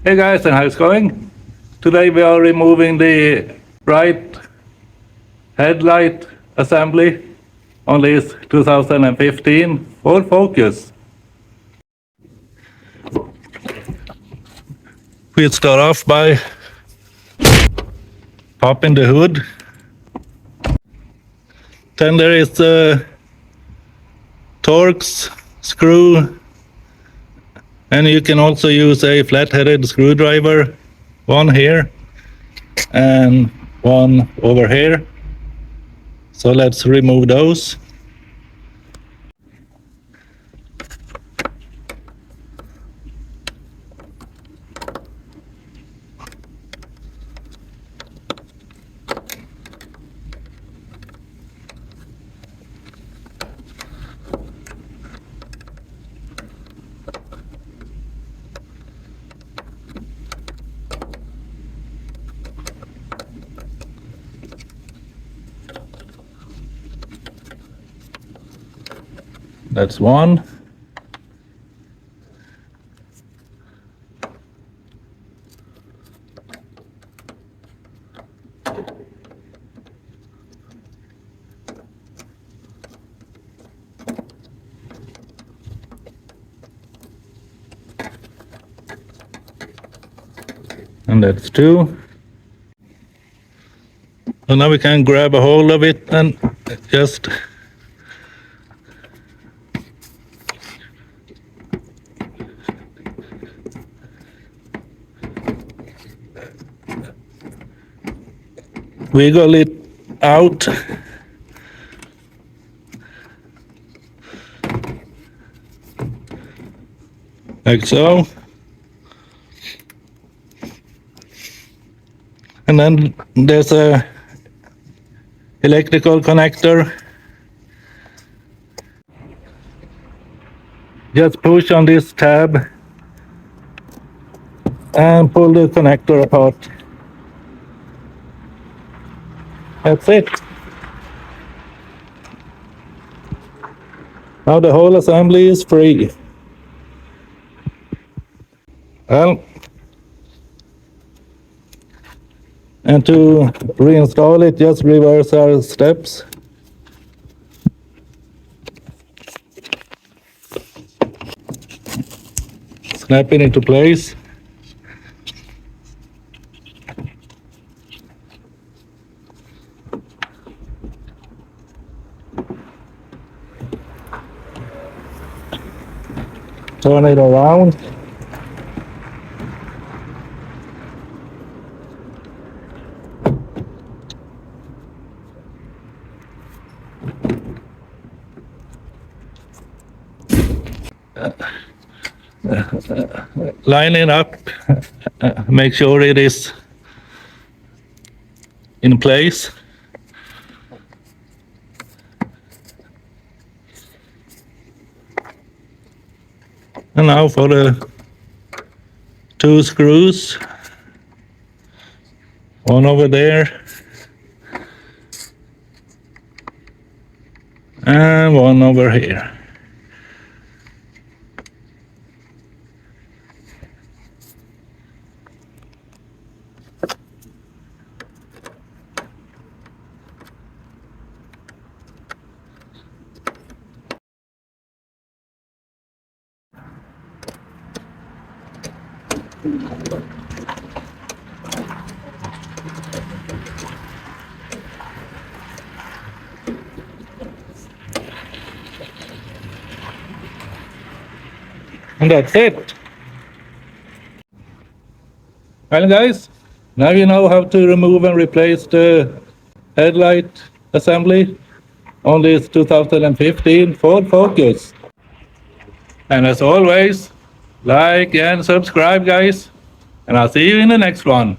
Hey guys, and how's it going? Today we are removing the right headlight assembly on this 2015 Ford Focus. We'll start off by popping the hood. Then there is the Torx screw, and you can also use a flat-headed screwdriver, one here and one over here. So let's remove those. That's one. And that's two. So now we can grab a hold of it and just wiggle it out. Like so. And then there's a electrical connector. Just push on this tab and pull the connector apart. That's it. Now the whole assembly is free. Well, and to reinstall it, just reverse our steps. Snap it into place. Turn it around. Line it up, make sure it is in place. And now for the two screws, one over there and one over here. And that's it. Well guys, now you know how to remove and replace the headlight assembly on this 2015 Ford Focus. And as always, like and subscribe guys, and I'll see you in the next one.